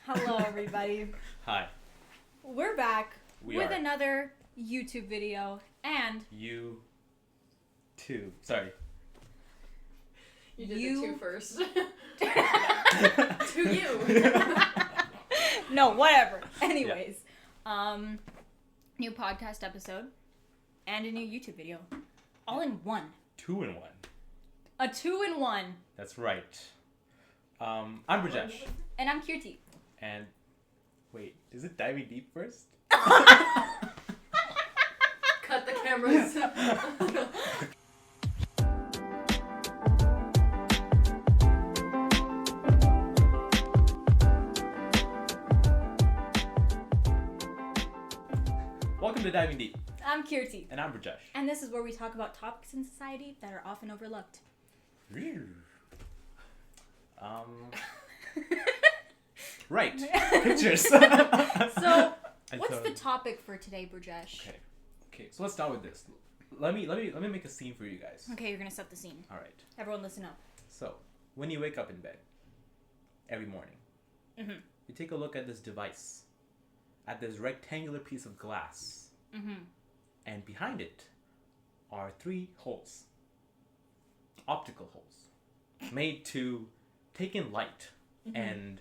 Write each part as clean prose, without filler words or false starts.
Hello, everybody. Hi. We're back We with are. another YouTube video, and You too. Sorry. You did You- the two first. To you. no, whatever. Anyways, new podcast episode and a new YouTube video, all in one. 2 in 1. A 2-in-1. That's right. I'm Brijesh. And I'm Kirti. And wait, is it diving deep first? Cut the cameras. Welcome to Diving Deep. I'm Kirti. And I'm Brijesh. And this is where we talk about topics in society that are often overlooked. Right. Pictures. So, And what's so- the topic for today, Brijesh? Okay, so let's start with this. Let me make a scene for you guys. Okay, you're gonna set the scene. All right. Everyone listen up. So, when you wake up in bed every morning, Mm-hmm. you take a look at this device, at this rectangular piece of glass, Mm-hmm. and behind it are 3 holes, optical holes, made to take in light Mm-hmm. and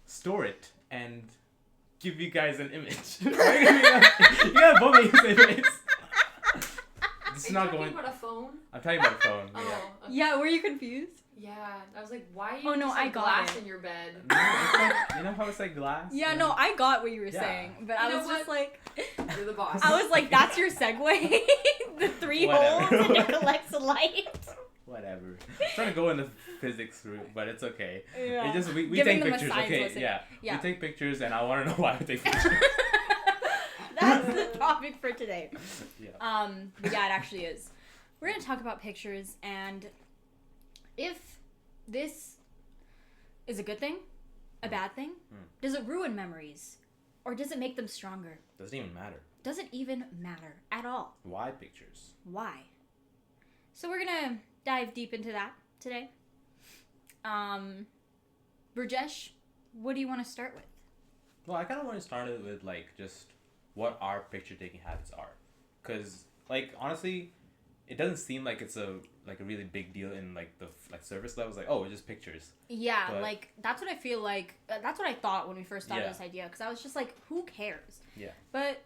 store it and give you guys an image. You gotta both make the same face. This is Are you not talking going. about a phone? I'm talking about a phone. Oh. Yeah. Okay. Yeah, were you confused? Yeah. I was like, why are you Oh, no, just I have got glass it. in your bed? No, it's like, you know how it's like glass? Yeah, and- no, I got what you were Yeah. saying, but You I know was just what? like, You're the boss. I was like, that's your segue? The 3 Whatever. holes and it collects light? Whatever. I'm trying to go in the physics route, but it's okay. Yeah. It just we Giving take them a pictures, science okay? lesson. Yeah. Yeah. We take pictures, and I want to know why we take pictures. That's the topic for today. Yeah. But yeah, it actually is. We're gonna talk about pictures and if this is a good thing, a bad thing, does it ruin memories? Or does it make them stronger? Doesn't even matter. Does it even matter at all? Why pictures? Why? So we're gonna dive deep into that today. Brijesh, what do you want to start with? Well, I kind of want to start it with like just what our picture taking habits are, because like honestly, it doesn't seem like it's a really big deal in like the surface level. It's like, oh, it's just pictures. Yeah, But- like that's what I feel like. That's what I thought when we first thought Yeah. of this idea, because I was just like, who cares? Yeah. But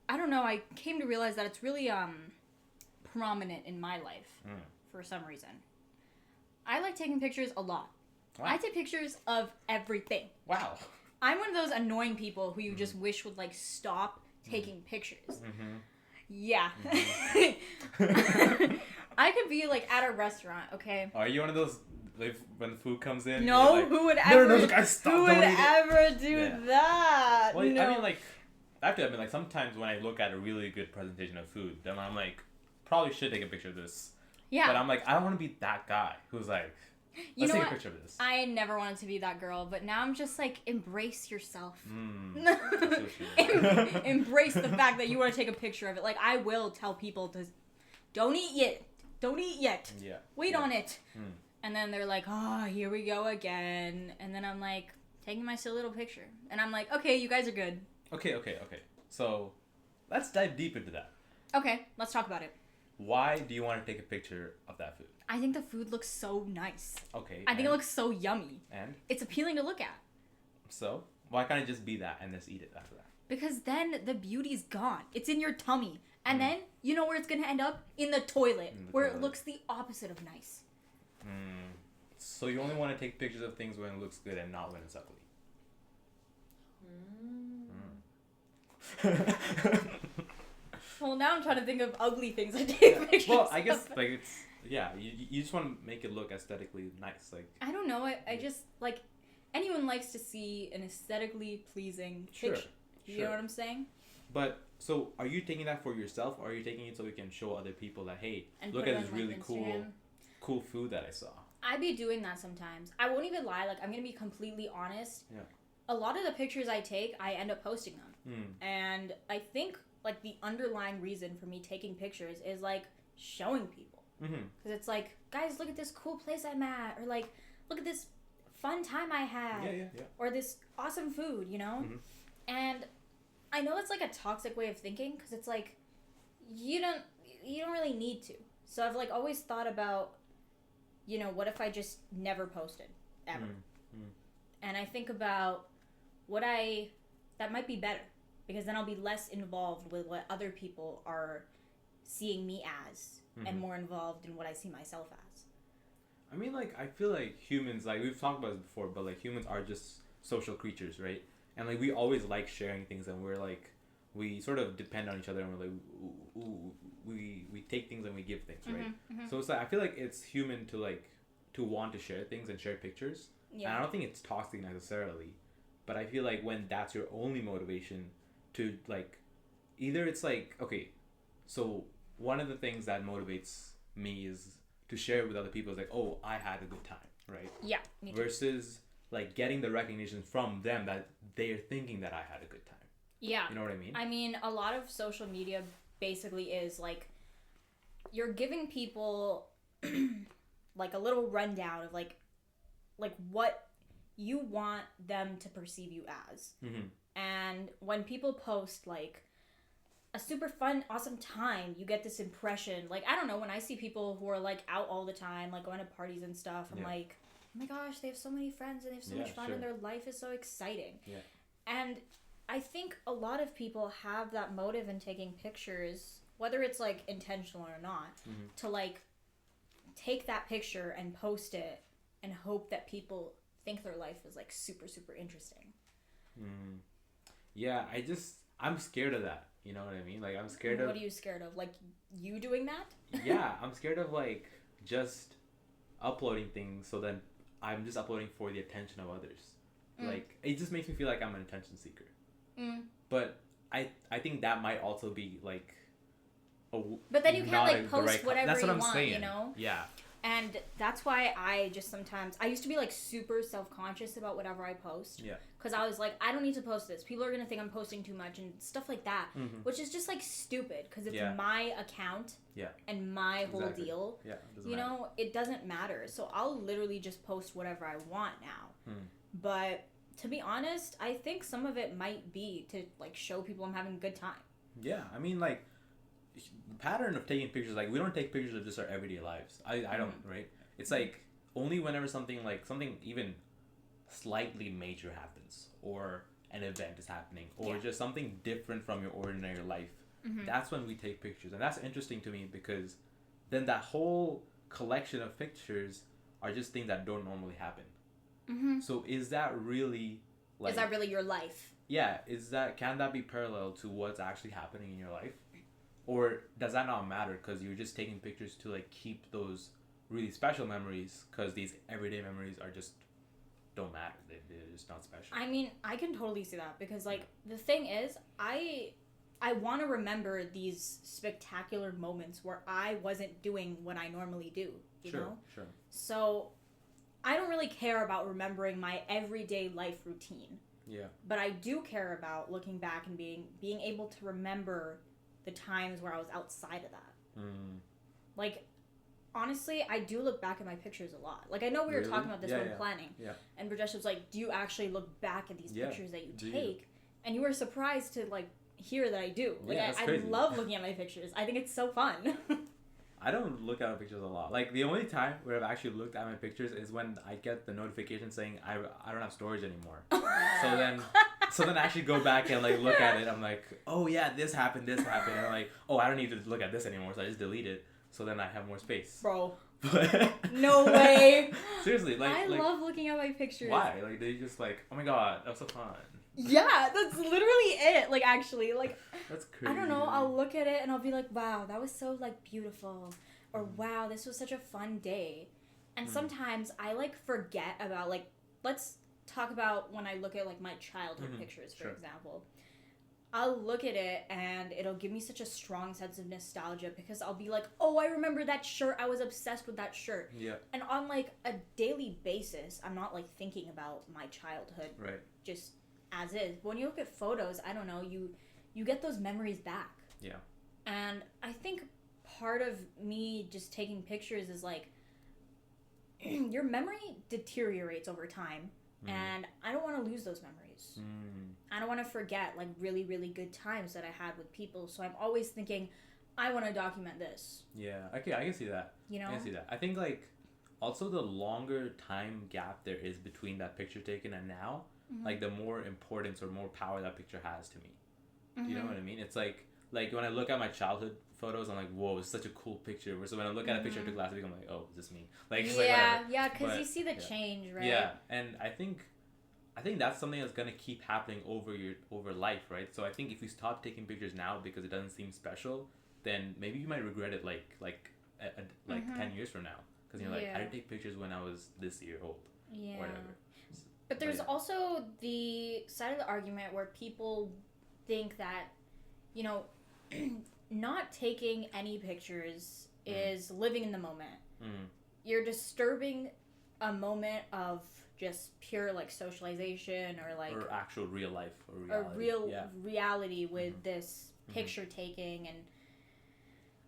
I don't know. I came to realize that it's really prominent in my life for some reason. I like taking pictures a lot. Wow. I take pictures of everything. Wow. I'm one of those annoying people who you just wish would like stop taking pictures. Mm-hmm. Yeah. I could be like at a restaurant, okay? Are you one of those like when food comes in? No, you're like, who would no, ever? no, guys, stop, who don't would eat it." ever do Yeah. that? Well, no. I mean, like, I have to admit, like, sometimes when I look at a really good presentation of food, then I'm like, probably should take a picture of this. yeah. But I'm like, I don't want to be that guy who's like, You let's know take a what? picture of this. I never wanted to be that girl, but now I'm just like, embrace yourself. That's what she did. Embrace the fact that you want to take a picture of it. Like, I will tell people to, don't eat yet. Don't eat yet. Yeah. Wait yeah. on it. Mm. And then they're like, oh, here we go again. And then I'm like, taking my silly little picture. And I'm like, okay, you guys are good. Okay. So, let's dive deep into that. Okay, let's talk about it. Why do you want to take a picture of that food? I think the food looks so nice. Okay. I think it looks so yummy. And? It's appealing to look at. So, why can't it just be that and just eat it after that? Because then the beauty's gone. It's in your tummy. And then, you know where it's going to end up? In the toilet. In the where toilet. it looks the opposite of nice. So, you only want to take pictures of things when it looks good and not when it's ugly. Well, now I'm trying to think of ugly things I take pictures Well, I guess of. like it's you just want to make it look aesthetically nice, like I don't know. I just, like, anyone likes to see an aesthetically pleasing Sure, picture. You know what I'm saying? But so are you taking that for yourself, or are you taking it so we can show other people that hey, And look put at it this on, like, really Instagram. cool food that I saw. I be doing that sometimes. I won't even lie. Like, I'm gonna be completely honest. Yeah. A lot of the pictures I take, I end up posting them. And I think, like, the underlying reason for me taking pictures is, like, showing people. Mm-hmm. Because it's like, guys, look at this cool place I'm at. Or, like, look at this fun time I had. Yeah. Or this awesome food, you know? Mhm. And I know it's like a toxic way of thinking because it's like you don't really need to. So I've like always thought about, you know, what if I just never posted ever? And I think about that might be better because then I'll be less involved with what other people are seeing me as and more involved in what I see myself as. I mean, like, I feel like humans, like, we've talked about this before, but, like, humans are just social creatures, right? And, like, we always like sharing things, and we're, like, we sort of depend on each other, and we're, like, we take things and we give things, right? So it's, like, I feel like it's human to, like, to want to share things and share pictures. Yeah. And I don't think it's toxic necessarily, but I feel like when that's your only motivation to, like, either it's, like, okay, so one of the things that motivates me is to share with other people is like, oh, I had a good time, right? Yeah, me too. Versus like getting the recognition from them that they're thinking that I had a good time. Yeah. You know what I mean? I mean, a lot of social media basically is like you're giving people like a little rundown of like what you want them to perceive you as. And when people post like a super fun, awesome time, you get this impression. Like, I don't know, when I see people who are, like, out all the time, like, going to parties and stuff, I'm like, oh my gosh, they have so many friends and they have so much fun and their life is so exciting. Yeah. And I think a lot of people have that motive in taking pictures, whether it's, like, intentional or not, to, like, take that picture and post it and hope that people think their life is, like, super, super interesting. Yeah, I'm scared of that. You know what I mean? Like, I'm scared of... What are you scared of? Like, you doing that? Yeah, I'm scared of, like, just uploading things so then I'm just uploading for the attention of others. Like, it just makes me feel like I'm an attention seeker. But I think that might also be, like... But then you can't, like, post whatever that's what you I'm want, saying. you know? Yeah. And that's why I just sometimes... I used to be, like, super self-conscious about whatever I post. Yeah. Because I was like, I don't need to post this. People are going to think I'm posting too much and stuff like that. Which is just, like, stupid. Because it's my account. Yeah. And my whole deal. Yeah. You know, it doesn't matter. So I'll literally just post whatever I want now. But to be honest, I think some of it might be to, like, show people I'm having a good time. Yeah. I mean, like... the pattern of taking pictures, like, we don't take pictures of just our everyday lives. I don't, right? It's like only whenever something even slightly major happens, or an event is happening, or just something different from your ordinary life. That's when we take pictures. And that's interesting to me because then that whole collection of pictures are just things that don't normally happen. So is that really like... Is that really your life? Yeah. Can that be parallel to what's actually happening in your life? Or does that not matter because you're just taking pictures to, like, keep those really special memories because these everyday memories are just don't matter. They're just not special. I mean, I can totally see that because, like, the thing is, I want to remember these spectacular moments where I wasn't doing what I normally do, you know? Sure. So I don't really care about remembering my everyday life routine. Yeah. But I do care about looking back and being able to remember the times where I was outside of that. Like, honestly, I do look back at my pictures a lot. Like, I know we were talking about this when planning. Yeah. And Brijesh was like, do you actually look back at these pictures that you take? And you were surprised to, like, hear that I do. Like, I love looking at my pictures. I think it's so fun. I don't look at my pictures a lot. Like, the only time where I've actually looked at my pictures is when I get the notification saying I don't have storage anymore. So then I actually go back and, like, look at it. I'm like, oh yeah, this happened. And I'm like, oh, I don't need to look at this anymore. So I just delete it. So then I have more space. Bro. No way. Seriously, like I love looking at my pictures. Why? Like, they just like, oh my god, that was so fun. Yeah, that's literally it. Like, actually, like, that's crazy. I don't know. I'll look at it and I'll be like, wow, that was so, like, beautiful. Or wow, this was such a fun day. And sometimes I, like, forget about, like, let's talk about when I look at, like, my childhood pictures, for example. I'll look at it and it'll give me such a strong sense of nostalgia because I'll be like, oh, I remember that shirt. I was obsessed with that shirt. Yeah. And on, like, a daily basis, I'm not, like, thinking about my childhood. Right. Just as is. But when you look at photos, I don't know, you get those memories back. Yeah. And I think part of me just taking pictures is, like, your memory deteriorates over time, and I don't want to lose those memories. I don't want to forget like really, really good times that I had with people. So I'm always thinking, I want to document this. Yeah, okay, I can see that. You know? I can see that. I think like also the longer time gap there is between that picture taken and now, like the more importance or more power that picture has to me. Do you know what I mean? It's like when I look at my childhood photos, I'm like, whoa, it's such a cool picture. So when I look at a picture I took last week, I'm like, oh, is this me? Like, it's like whatever. Yeah, because you see the change, right? Yeah, and I think that's something that's gonna keep happening over life, right? So I think if you stop taking pictures now because it doesn't seem special, then maybe you might regret it like 10 years from now, because you're like, I didn't take pictures when I was this year old, or whatever. But there's also the side of the argument where people think that, you know, not taking any pictures is living in the moment. You're disturbing a moment of just pure like socialization or like or actual real life or reality with this picture taking. And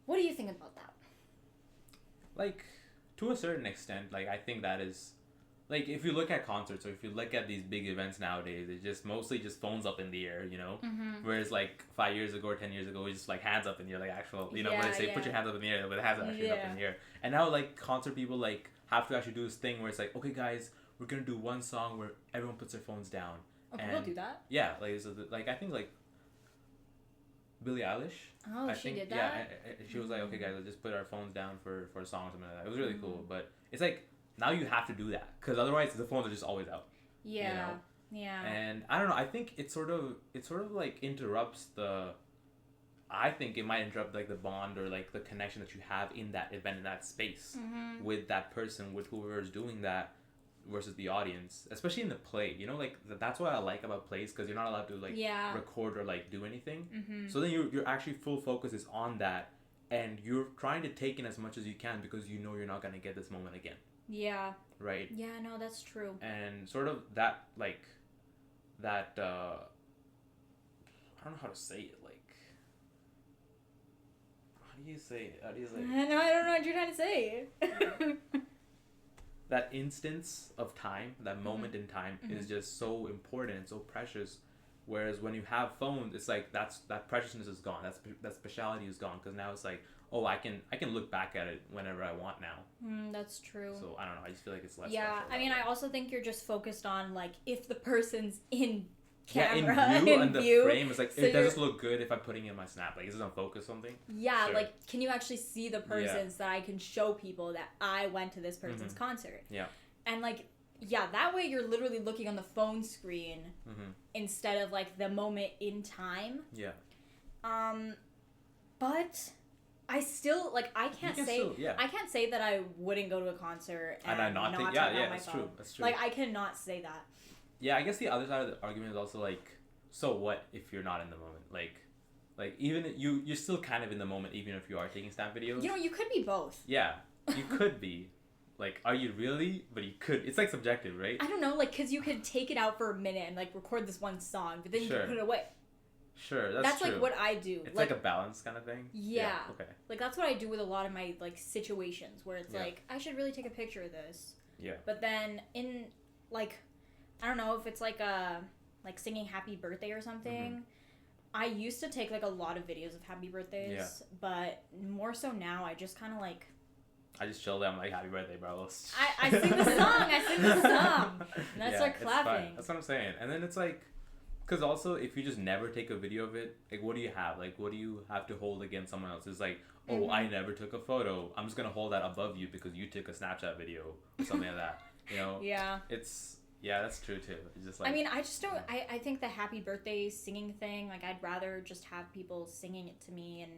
what do you think about that? Like, to a certain extent, like I think that is, like, if you look at concerts or if you look at these big events nowadays, it's just mostly just phones up in the air, you know? Whereas like 5 years ago or 10 years ago, it was just like hands up in the air, like actual, you know, when they say put your hands up in the air, but the hands are actually up in the air. And now like concert people like have to actually do this thing where it's like, okay guys, we're gonna do one song where everyone puts their phones down. Oh, people do that? Yeah, like so like I think like Billie Eilish. Oh, she did that? Yeah, she was like, okay guys, let's just put our phones down for a song or something like that. It was really cool, but it's like, now you have to do that, because otherwise the phones are just always out. Yeah. You know? Yeah. And I don't know, I think it sort of like interrupts I think it might interrupt like the bond or like the connection that you have in that event, in that space with that person, with whoever is doing that, versus the audience, especially in the play, you know, like that's what I like about plays, because you're not allowed to like record or like do anything. So then you're actually full focus is on that, and you're trying to take in as much as you can because you know you're not going to get this moment again. Yeah. Right? Yeah, no, that's true. And sort of that, like, that, I don't know how to say it, like, how do you say it? No, I don't know what you're trying to say. That instance of time, that moment in time is just so important and so precious. Whereas when you have phones, it's like that preciousness is gone. That speciality is gone, because now it's like, oh, I can look back at it whenever I want now. That's true. So I don't know. I just feel like it's less. Yeah, I mean, I also think you're just focused on like if the person's in camera, in view, and view, the frame is like, so it does this look good if I'm putting in my snap? Like, is this on focus something? Yeah, Sure. like, can you actually see the persons that I can show people that I went to this person's concert? Yeah. And like, yeah, that way you're literally looking on the phone screen instead of like the moment in time. Yeah. But I still like I can't say that I wouldn't go to a concert and I not take out my that's phone. true. That's true. Like, I cannot say that. Yeah, I guess the other side of the argument is also like, so what if you're not in the moment? Like even you're still kind of in the moment even if you are taking snap videos. You know, you could be both. Yeah, you could be. Like, are you really? But you could. It's like subjective, right? I don't know, like, because you could take it out for a minute and like record this one song, but then you can put it away. Sure, that's true. like what I do. It's like a balance kind of thing. Yeah. Okay. Like, that's what I do with a lot of my like situations where it's like, I should really take a picture of this. Yeah. But then in like, I don't know if it's like singing happy birthday or something. I used to take like a lot of videos of happy birthdays, but more so now I just kind of like. I just chill there. I'm like, happy birthday, bro. I sing the song. And I start clapping. That's what I'm saying. And then it's like, because also, if you just never take a video of it, like, what do you have? Like, what do you have to hold against someone else? It's like, oh, I never took a photo. I'm just going to hold that above you because you took a Snapchat video or something like that. You know? Yeah. Yeah, that's true, too. It's just like... I mean, I just don't... I think the happy birthday singing thing, like, I'd rather just have people singing it to me. And,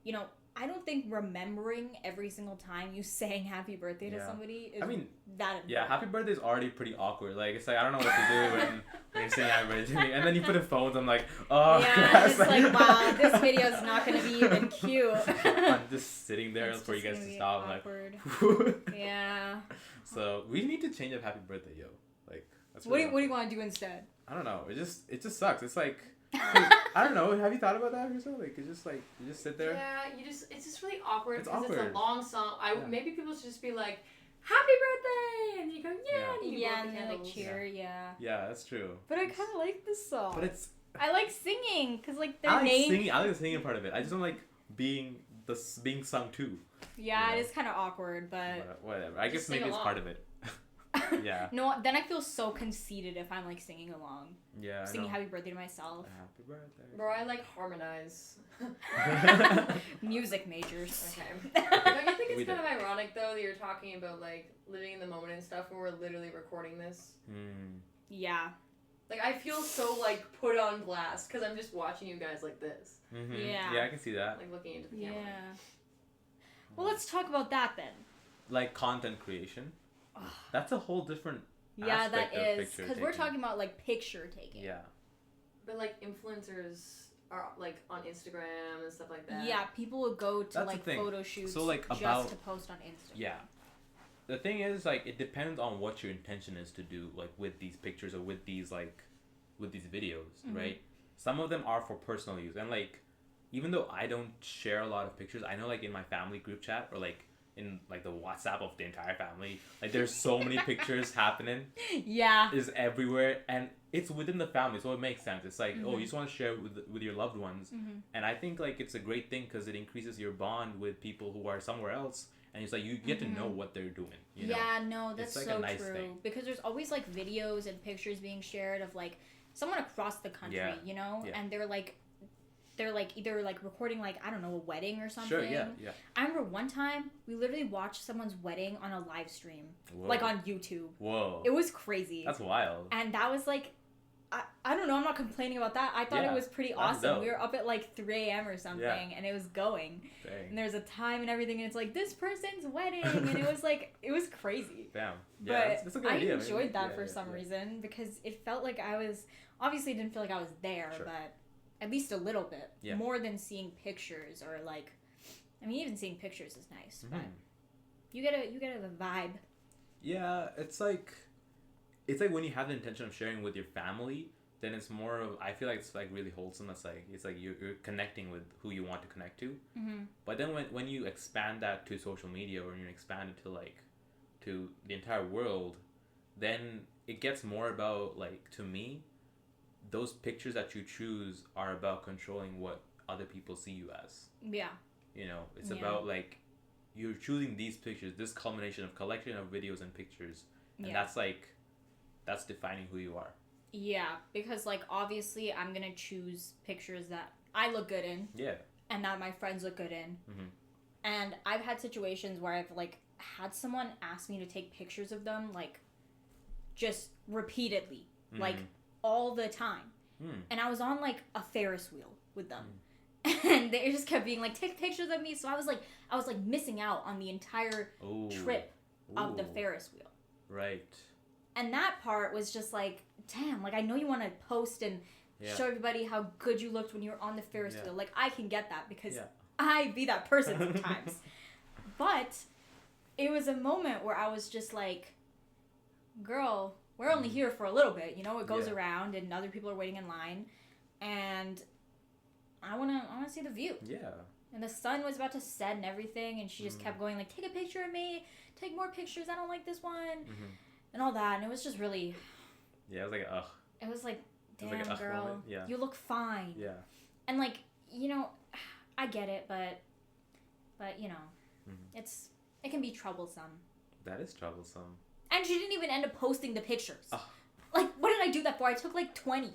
you know, I don't think remembering every single time you sang happy birthday to somebody is that important. Yeah, happy birthday is already pretty awkward. Like, it's like, I don't know what to do when you're saying happy birthday to me. And then you put the phones, I'm like, oh, yeah, it's like, wow, this video is not going to be even cute. I'm just sitting there for you guys to stop. Awkward. Like, yeah. So, we need to change up happy birthday, yo. Like, that's what do you want to do instead? I don't know. It just sucks. It's like... I don't know. Have you thought about that yourself? Like, it's just like you just sit there. Yeah, it's just really awkward It's because awkward. it's a long song. Maybe people should just be like, happy birthday, and you go, yeah, and you Yeah, blow and the they like candles. cheer, yeah. Yeah, that's true. But I kind of like this song. But it's I like singing because like their I like name. singing. I like the singing part of it. I just don't like being sung too. Yeah, you it know. is kind of awkward, but Whatever. I guess Just maybe sing it's part of it. Yeah. No, then I feel so conceited if I'm like singing along, Yeah. I singing know. happy birthday to myself. Happy birthday. Bro, I like harmonize. Music majors. Okay. Don't you think We it's kind did. of ironic though that you're talking about like living in the moment and stuff when we're literally recording this? Yeah. Like I feel so like put on blast because I'm just watching you guys like this, Mm-hmm. Yeah. Yeah, I can see that. like looking into the Yeah. camera. Well, let's talk about that then. Like content creation. That's a whole different. Yeah, aspect that of is picture because we're taking. talking about like picture taking. Yeah. But like influencers are like on Instagram and stuff like that. Yeah, people would go to That's the like thing. photo shoots So, like, just about- to post on Instagram. Yeah. The thing is, like, it depends on what your intention is to do, like, with these pictures or with these videos, Mhm. right? Some of them are for personal use, and like, even though I don't share a lot of pictures, I know like in my family group chat or like in like the WhatsApp of the entire family, like there's so many pictures happening, Yeah. is everywhere, and it's within the family, so it makes sense. It's like, oh, Mhm. you just want to share with your loved ones, Mm-hmm. and I think like it's a great thing because it increases your bond with people who are somewhere else, and it's like you get to know what they're doing. You know? Yeah, no, that's It's, like, so a nice true. thing. Because there's always like videos and pictures being shared of like someone across the country, Yeah. you know, Yeah. and they're like either like recording like I don't know a wedding or something. Sure, yeah. I remember one time we literally watched someone's wedding on a live stream, Whoa. like on YouTube. Whoa. It was crazy. That's wild. And that was like, I don't know, I'm not complaining about that. I thought Yeah, it was pretty that's awesome. dope. We were up at like 3 a.m. or something, and it was going. Dang. And there's a time and everything, and it's like, this person's wedding. And it was like, it was crazy. Damn. But Yeah, that's a good I idea. enjoyed that Yeah, for yeah, some yeah. reason because it felt like I was, obviously didn't feel like I was there, Sure. but at least a little bit. Yeah. More than seeing pictures or like, I mean, even seeing pictures is nice, but Mhm. you get a vibe. Yeah, it's like when you have the intention of sharing with your family, then it's more of, I feel like it's like really wholesome. It's like you're connecting with who you want to connect to. Mm-hmm. But then when you expand that to social media or you expand it to like to the entire world, then it gets more about like, to me, those pictures that you choose are about controlling what other people see you as. Yeah. You know, it's Yeah. about like you're choosing these pictures, this culmination of collection of videos and pictures, and Yeah. that's defining who you are. Yeah, because like obviously I'm gonna choose pictures that I look good in Yeah. and that my friends look good in. Mhm. And I've had situations where I've like had someone ask me to take pictures of them like just repeatedly, like all the time. Mm. And I was on like a Ferris wheel with them. And they just kept being like, take pictures of me. So I was like missing out on the entire Ooh. trip of the Ooh. Ferris wheel. Right. And that part was just like, damn, like I know you want to post and Yeah. show everybody how good you looked when you were on the Ferris Yeah. wheel. Like I can get that because Yeah. I be that person sometimes. But it was a moment where I was just like, girl, we're only here for a little bit, you know, it goes Yeah. around and other people are waiting in line and I wanna see the view. Yeah. And the sun was about to set and everything and she just Mm. kept going like, take a picture of me, take more pictures, I don't like this one Mhm. and all that, and it was just really, Yeah. It was like, ugh. it was like, It was damn, like a ugh girl, moment. Yeah. you look fine. Yeah. And like, you know, I get it, but you know, Mhm. it can be troublesome. That is troublesome. And she didn't even end up posting the pictures. Ugh. Like, what did I do that for? I took like 20.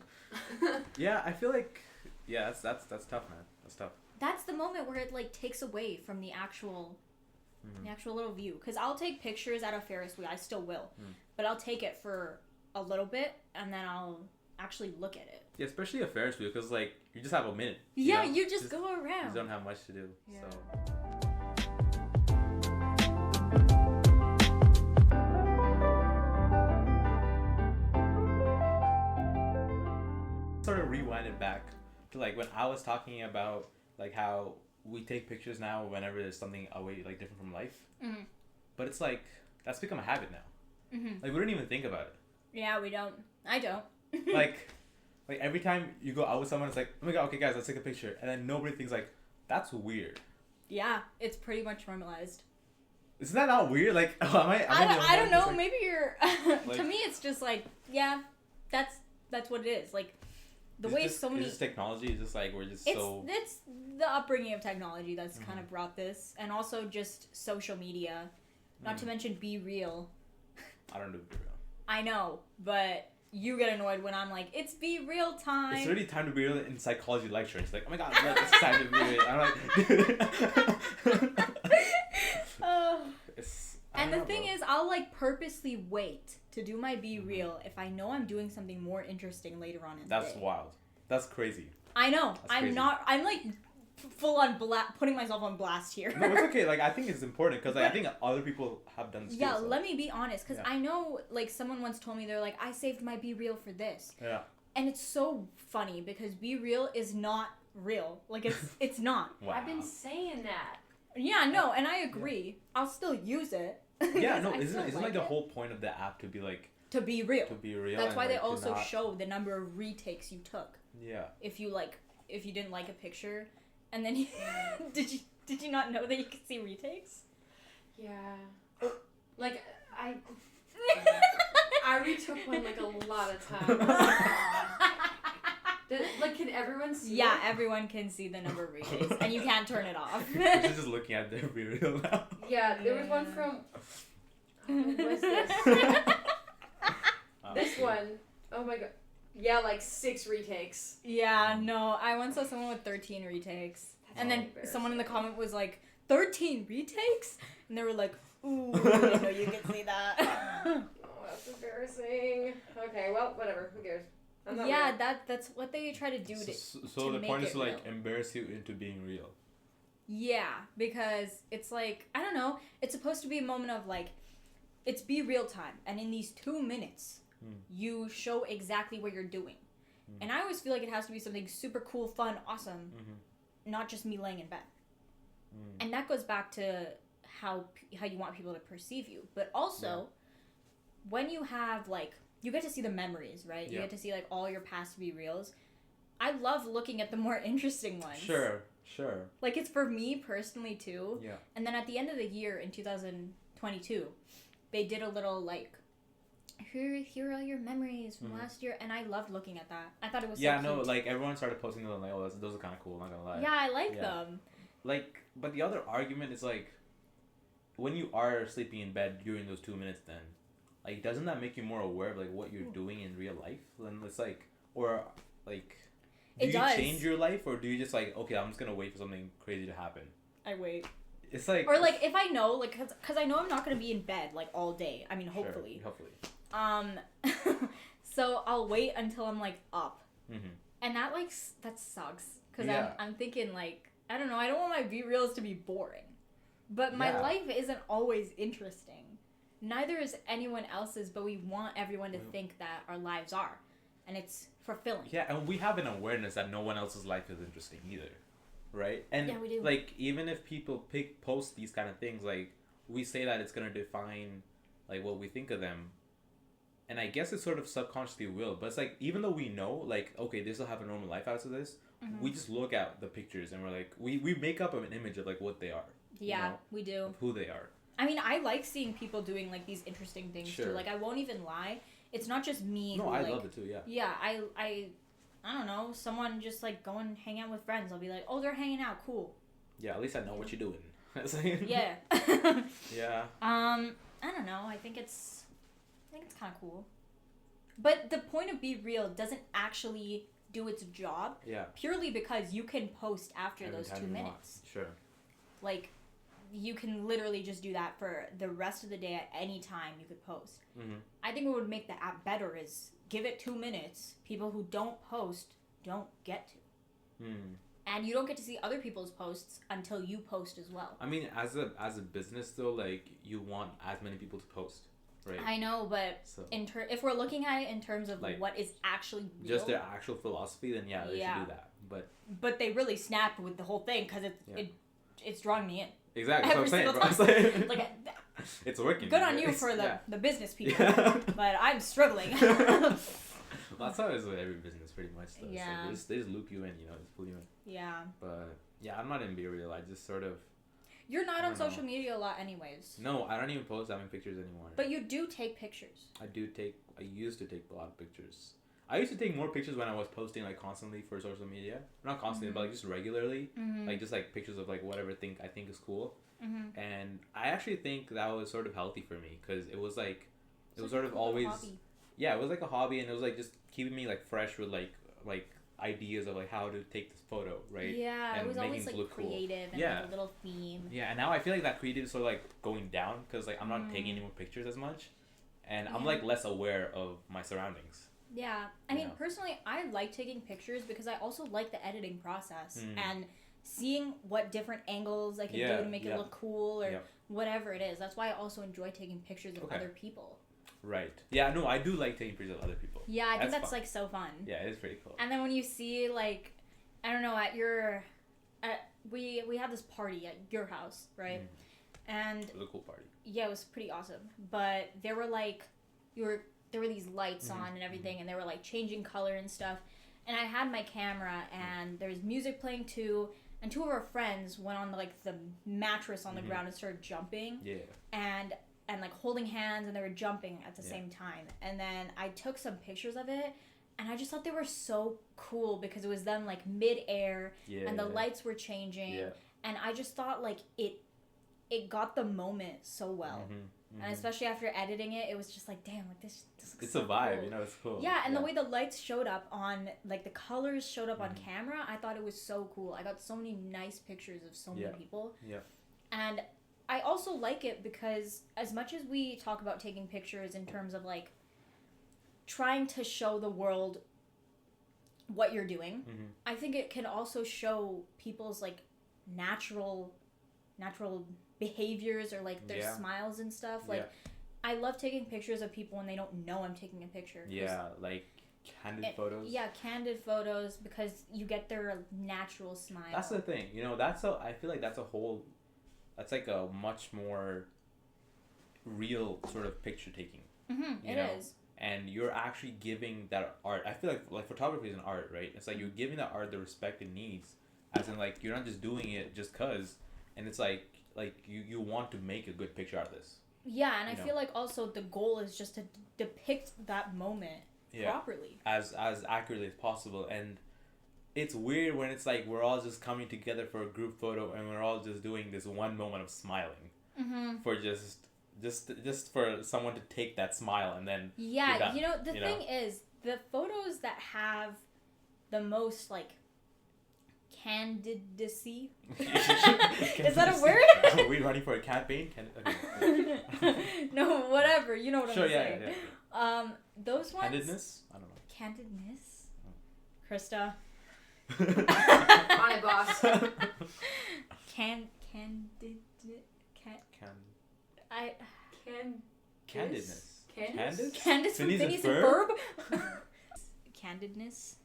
Yeah, I feel like, yeah, that's tough, man. That's tough. That's the moment where it like takes away from the actual little view. Because I'll take pictures at a Ferris wheel. I still will. But I'll take it for a little bit and then I'll actually look at it. Yeah, especially a Ferris wheel, because like you just have a minute. Yeah, know? you just go You around. don't have much to do. Yeah. So. Sort of rewind it back to like when I was talking about like how we take pictures now whenever there's something away like different from life. Mhm. But it's like that's become a habit now. Mhm. Like we don't even think about it. Yeah, we don't. I don't. like every time you go out with someone, it's like, oh my god, okay guys, let's take a picture, and then nobody thinks like that's weird. Yeah, it's pretty much normalized. Isn't that not weird? Like, am I I don't know. like, Maybe you're. like, to me, it's just like, yeah, that's what it is. Like, the way so many. It's just technology. It's just like we're just so. It's the upbringing of technology that's Mm-hmm. kind of brought this, and also just social media. Not to mention Be Real. I don't do Be Real. I know, but you get annoyed when I'm like, it's Be Real time. It's already time to be real in psychology lecture. It's like, oh my god, look, it's time to be real. I'm like, And the thing is, I'll like purposely wait to do my Be Real if I know I'm doing something more interesting later on in the that's day. wild. That's crazy. I know. That's crazy. I'm like full on putting myself on blast here. No, it's okay. Like, I think it's important because like, I think other people have done this yeah, too, so. let me be honest, because Yeah. I know, like, someone once told me, they're like, I saved my Be Real for this. Yeah. And it's so funny because Be Real is not real. Like, it's not. Wow. I've been saying that. Yeah, no, and I agree. I'll still use it. Yeah, no, I isn't still like the it. whole point of the app to be like To be real. to be real? That's and, why they like, to also not- show the number of retakes you took. Yeah. If you didn't like a picture, and then did you not know that you could see retakes? Yeah. Like, I retook one like a lot of times. Like, can everyone see Yeah, it? everyone can see the number of retakes, and you can't turn it off. She's just looking at their Be Real now. Yeah, there was one from... what's this? This one. Oh my god. Yeah, like 6 retakes. Yeah, no, I once saw someone with 13 retakes, and then embarrassing. someone in the comment was like, 13 retakes? And they were like, ooh, I didn't know you could see that. Oh, that's embarrassing. Okay, well, whatever. Who cares? I'm not Yeah, real. that's what they try to do to So to the make point is it to like real. embarrass you into being real. Yeah, because it's like, I don't know, it's supposed to be a moment of like, it's Be Real time, and in these 2 minutes, you show exactly what you're doing. And I always feel like it has to be something super cool, fun, awesome, not just me laying in bed. And that goes back to how you want people to perceive you. But also, when you have like, you get to see the memories, right? You Yeah. get to see like all your past Be Reals. I love looking at the more interesting ones. Sure. Like, it's for me personally too. Yeah. And then at the end of the year in 2022, they did a little like, here are all your memories from last year, and I loved looking at that. I thought it was so cute. like everyone started posting them like, oh, those are kind of cool. Not gonna lie. Yeah, I like them. Like, but the other argument is like, when you are sleeping in bed during those 2 minutes, then, like, doesn't that make you more aware of like what you're doing in real life? Then it's like, or like, do It you does. change your life, or do you just like, okay, I'm just gonna wait for something crazy to happen? I wait. It's like, Or like, if I know, like, cause I know I'm not gonna be in bed like all day. I mean, Sure, hopefully. hopefully. So I'll wait until I'm like up, Mm-hmm. and that like that sucks. Cause Yeah. I'm thinking like, I don't know. I don't want my Be Reals to be boring, but my Yeah. life isn't always interesting. Neither is anyone else's, but we want everyone to think that our lives are, and it's fulfilling. Yeah, and we have an awareness that no one else's life is interesting either, right? And Yeah, we do. like, even if people post these kind of things, like, we say that it's gonna define like what we think of them, and I guess it sort of subconsciously will. But it's like, even though we know, like, okay, this will have a normal life after this, we just look at the pictures and we're like, we make up an image of like what they are. Yeah, you know, we do. of who they are. I mean, I like seeing people doing like these interesting things too. Sure. Like, I won't even lie. It's not just me. No, who, I like, love it too. Yeah. Yeah, I don't know. Someone just like go and hang out with friends. I'll be like, oh, they're hanging out. Cool. Yeah. At least I know what you're doing. It's like- Yeah. Yeah. I don't know. I think it's kind of cool. But the point of Be Real doesn't actually do its job Yeah. purely because you can post after Every those time 2 you want. minutes. Sure. Like, you can literally just do that for the rest of the day. At any time you could post. Mm-hmm. I think what would make the app better is give it 2 minutes. People who don't post don't get to. And you don't get to see other people's posts until you post as well. I mean, as a business though, like, you want as many people to post, right? I know, but So if we're looking at it in terms of Like, what is actually real, just their actual philosophy, then yeah, they should do that. But but they really snapped with the whole thing because it's drawing me in. exactly, that's Every what I'm saying, single bro. It's like, Like, it's working. good on you It's- for the yeah. business people, Yeah. but I'm struggling. Well, that's how it is with every business, pretty much. Though. Yeah. So they just loop you in, just pull you in. Yeah. But yeah, I'm not in Be Real. I just sort of. You're not I on don't know. social media a lot anyways. No, I don't even post that many pictures anymore. But you do take pictures. I used to take a lot of pictures. I used to take more pictures when I was posting like constantly for social media. Not constantly, but like just regularly. Like just like pictures of like whatever I think is cool. And I actually think that was sort of healthy for me because it was like it was sort of always hobby. Yeah, it was like a hobby, and it was like just keeping me like fresh with like ideas of like how to take this photo, right? Yeah, And it was making always it like look cool. creative and Yeah. like a little theme. Yeah, and now I feel like that creative is sort of like going down because like I'm not taking any more pictures as much, and I'm like less aware of my surroundings. Yeah, I mean, Yeah. personally, I like taking pictures because I also like the editing process and seeing what different angles I can do to make it look cool or whatever it is. That's why I also enjoy taking pictures of other people. Right. Yeah, no, I do like taking pictures of other people. Yeah, I think that's fun. like so fun. Yeah, it is pretty cool. And then when you see like, I don't know, we had this party at your house, right? And It was a cool party. yeah, it was pretty awesome. But there were like, there were these lights on and everything, and they were like changing color and stuff. And I had my camera, and there's music playing too. And two of our friends went on like the mattress on the ground and started jumping. Yeah. And like holding hands, and they were jumping at the same time. And then I took some pictures of it, and I just thought they were so cool because it was them like mid-air, and the lights were changing. Yeah. And I just thought like it got the moment so well. And especially after editing it, it was just like, damn, like this looks It's so a vibe, cool. you know, it's cool. Yeah, and the way the lights showed up on, like the colors showed up on camera, I thought it was so cool. I got so many nice pictures of so many people. Yeah. And I also like it because as much as we talk about taking pictures in terms of like trying to show the world what you're doing, I think it can also show people's like natural behaviors or like their smiles and stuff. Like I love taking pictures of people when they don't know I'm taking a picture. Yeah, like candid photos. Yeah, candid photos because you get their natural smile. That's the thing, you know. I feel like that's like a much more real sort of picture taking. It is. And you're actually giving that art. I feel like photography is an art, right? It's like you're giving that art the respect it needs, as in like you're not just doing it just cause. And it's like you want to make a good picture out of this. Yeah, and I feel like also the goal is just to depict that moment properly. As accurately as possible. And it's weird when it's like we're all just coming together for a group photo and we're all just doing this one moment of smiling. For just for someone to take that smile and then yeah, you know, the thing is the photos that have the most like candidacy. Is that a word? Are we running for a campaign? No, whatever. You know what I'm saying. Yeah. Those ones. Candidness? I don't know. Candidness? Krista. On it, boss. Candidness. Candid? Candice from Phineas and Ferb? Candidness?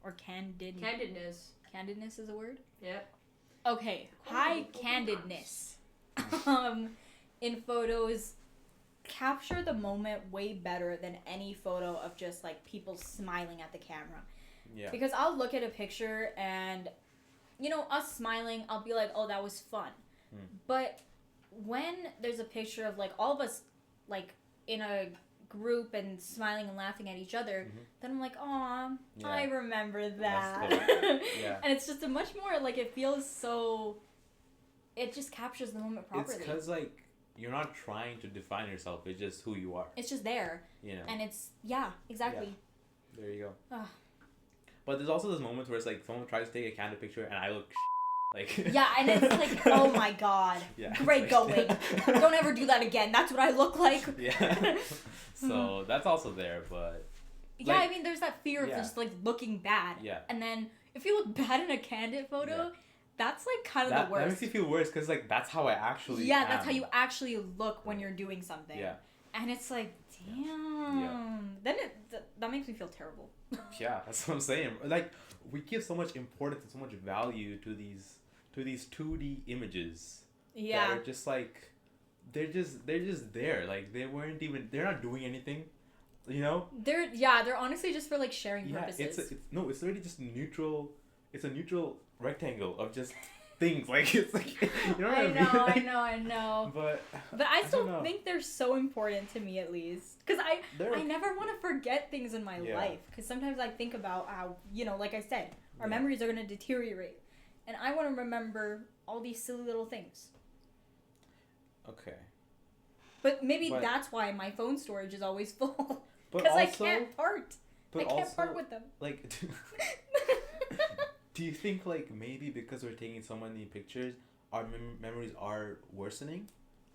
Or candid... Candidness. Candidness is a word? Yep. Okay. High candidness. In photos capture the moment way better than any photo of just like people smiling at the camera. Yeah. Because I'll look at a picture and, you know, us smiling, I'll be like, oh, that was fun. But when there's a picture of like all of us like in a group and smiling and laughing at each other, then I'm like, aw, I remember that. Yeah. And it's just a much more like it feels so. It just captures the moment properly. It's because like you're not trying to define yourself. It's just who you are. It's just there. You know. And it's exactly. Yeah. There you go. Ugh. But there's also those moments where it's like someone tries to take a candid picture and I look like. Yeah, and it's like, oh my god. Yeah, great like, going. Don't ever do that again. That's what I look like. Yeah. So that's also there, but. Yeah, like, I mean, there's that fear of just like looking bad. Yeah. And then if you look bad in a candid photo, that's like kind of the worst. That makes you feel worse because like that's how I actually. Yeah, that's how you actually look when you're doing something. Yeah. And it's like, damn. Yeah. Then that makes me feel terrible. Yeah, that's what I'm saying. Like we give so much importance and so much value to these 2D images. Yeah. That are just like they're just there. Like they're not doing anything. You know? They're honestly just for like sharing purposes. It's literally just neutral. It's a neutral rectangle of just things. Like it's like you know what I mean? I know. But I still think they're so important to me, at least, because I never want to forget things in my life. Because sometimes I think about how, you know, like I said, our memories are gonna deteriorate, and I want to remember all these silly little things. Okay. But maybe that's why my phone storage is always full. Because I can't part. I can't part with them. Like, do you think, like, maybe because we're taking so many pictures, our memories are worsening?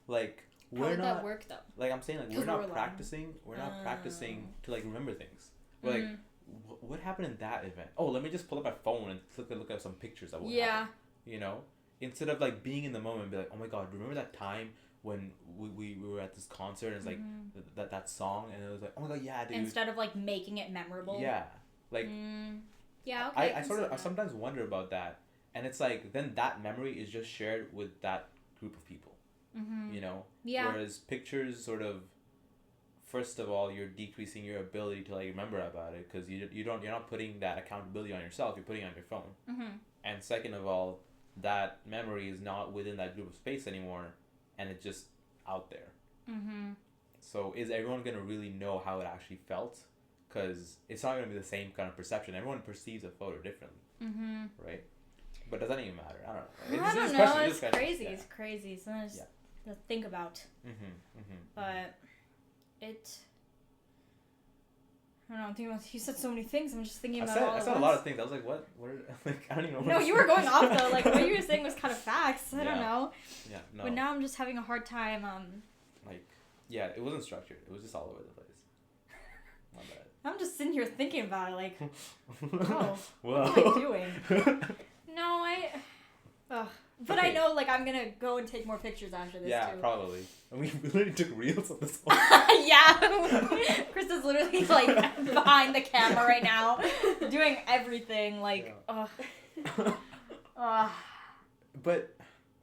Like, how would that work, though? Like, I'm saying, like, we're not practicing to, like, remember things. We're like, what happened in that event? Oh, let me just pull up my phone and look at some pictures of what happened. You know? Instead of, like, being in the moment and be like, oh my god, remember that time when we were at this concert and it's like that song and it was like, oh my god, yeah, dude. Instead of, like, making it memorable. Yeah. Like, yeah, okay. I sometimes wonder about that. And it's like, then that memory is just shared with that group of people. You know? Yeah. Whereas pictures sort of, first of all, you're decreasing your ability to, like, remember about it because you're not putting that accountability on yourself, you're putting it on your phone. And second of all, that memory is not within that group of space anymore and it's just out there. So is everyone going to really know how it actually felt? Because it's not going to be the same kind of perception. Everyone perceives a photo differently. Right? But does that even matter? I don't know. I don't know. It's crazy. It's crazy. Sometimes to think about. But it... I don't know, I'm thinking about, you said so many things, I'm just thinking about I said a lot of things, I was like, what? Like, I don't even know what No, you were going off though, like, what you were saying was kind of facts, I don't know. Yeah, no. But now I'm just having a hard time, Like, yeah, it wasn't structured, it was just all over the place. My bad. I'm just sitting here thinking about it, like, oh, Whoa. what am I doing? But okay. I know, like, I'm gonna go and take more pictures after this, too. Probably. And we literally took reels of this one. Yeah! Chris is literally, like, behind the camera right now, doing everything, like, But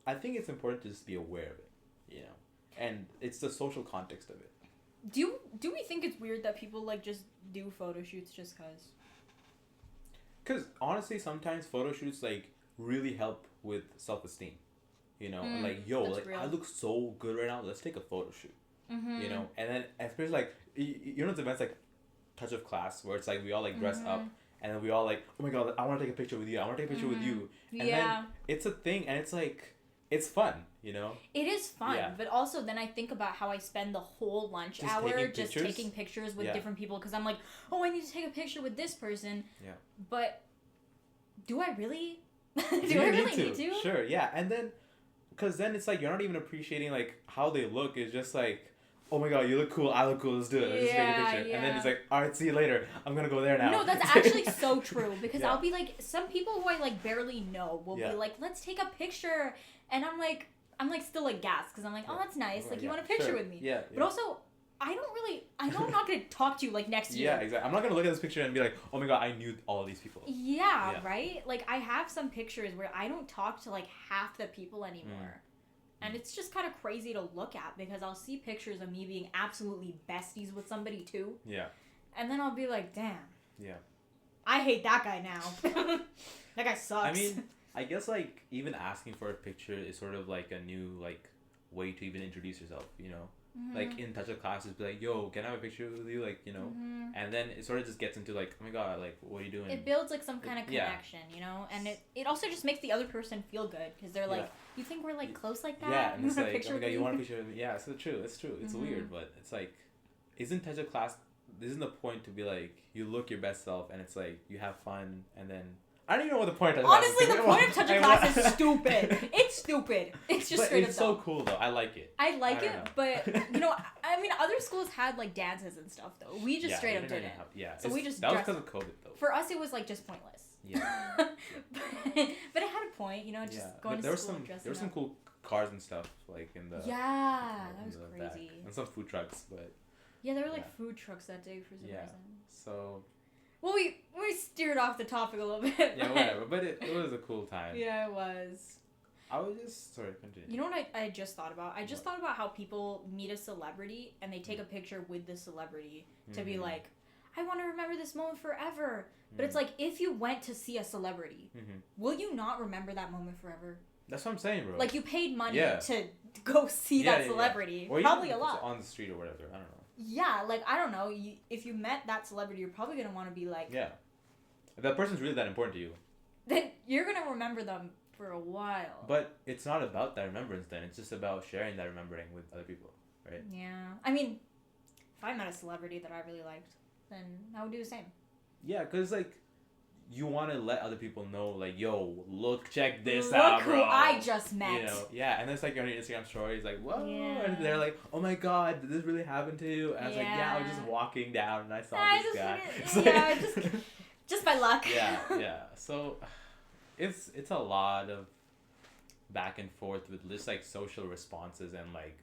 I think it's important to just be aware of it, you know? And it's the social context of it. Do we think it's weird that people, like, just do photo shoots just cause? Because, honestly, sometimes photo shoots, like, really help with self-esteem, you know, and like, yo, like, real. I look so good right now, let's take a photo shoot, you know, and then especially, like, you know, those events like Touch of Class where it's like we all, like, dress up and then we all, like, oh my god, I want to take a picture with you, I want to take a picture with you, and then it's a thing and it's like, it's fun, you know. It is fun, but also then I think about how I spend the whole lunch hour just taking pictures with different people because I'm like, oh, I need to take a picture with this person, but do I really? Do I really need to? Sure, yeah. And then, because then it's like, you're not even appreciating, like, how they look. It's just like, oh my god, you look cool, I look cool, let's do it. Let's just take a picture. Yeah. And then it's like, alright, see you later. I'm gonna go there now. No, that's actually so true. Because I'll be like, some people who I, like, barely know will be like, let's take a picture. And I'm like still, like, gassed. Because I'm like, oh, that's nice. Like, you want a picture with me. Yeah. But also, I know I'm not going to talk to you, like, next year. Yeah, exactly. I'm not going to look at this picture and be like, oh my god, I knew all of these people. Yeah, right? Like, I have some pictures where I don't talk to, like, half the people anymore. And it's just kind of crazy to look at because I'll see pictures of me being absolutely besties with somebody, too. Yeah. And then I'll be like, damn. Yeah. I hate that guy now. That guy sucks. I mean, I guess, like, even asking for a picture is sort of, like, a new, like, way to even introduce yourself, you know? Like, in Touch of Classes, be like, yo, can I have a picture with you? Like, you know? And then it sort of just gets into, like, oh my god, like, what are you doing? It builds, like, some kind of connection, you know? And it also just makes the other person feel good, because they're like, you think we're, like, close like that? Yeah, and it's like, oh my god, you want a picture with me? Yeah, it's true, it's true. It's weird, but it's like, isn't Touch of Class, isn't the point to be like, you look your best self, and it's like, you have fun, and then... I don't even know what the point of Honestly, the point of Touch of Class is stupid. It's stupid. It's just straight up it's so cool, though. I like it. I like it, but, you know, I mean, other schools had, like, dances and stuff, though. We just straight up didn't. So we just that was because of COVID, though. For us, it was, like, just pointless. Yeah. but it had a point, you know, just going to school and dressing up. There were some cool cars and stuff, like, in the... Yeah, that was crazy. Back. And some food trucks, but... Yeah, there were, like, food trucks that day for some reason. So... Well, we steered off the topic a little bit. Yeah, whatever. But it was a cool time. Yeah, it was. I was just... Sorry, continue. You know what I just thought about? I just thought about how people meet a celebrity and they take a picture with the celebrity to be like, I want to remember this moment forever. But it's like, if you went to see a celebrity, will you not remember that moment forever? That's what I'm saying, bro. Like, you paid money Yeah. to go see that celebrity. Or Probably even a if it's lot. on the street or whatever. I don't know. Yeah, like, I don't know. If you met that celebrity, you're probably going to want to be like... Yeah. If that person's really that important to you. Then you're going to remember them for a while. But it's not about that remembrance then. It's just about sharing that remembering with other people, right? Yeah. I mean, if I met a celebrity that I really liked, then I would do the same. Yeah, because, like, you want to let other people know, like, yo, look, check this Look out, who bro. I just met. You know, yeah, and it's like on your Instagram stories, like, whoa, Yeah. and they're like, oh my god, did this really happen to you? And I was like, yeah, I was just Yeah. walking down and I saw I this just guy. forget- It's yeah, just by luck. yeah. So, it's a lot of back and forth with just like social responses and like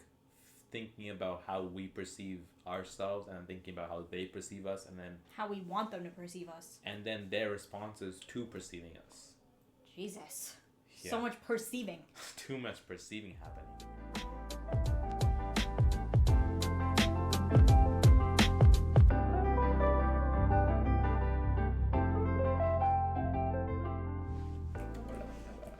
thinking about how we perceive ourselves and thinking about how they perceive us and then How we want them to perceive us. and then their responses to perceiving us. Jesus. Yeah. So much perceiving. Too much perceiving happening.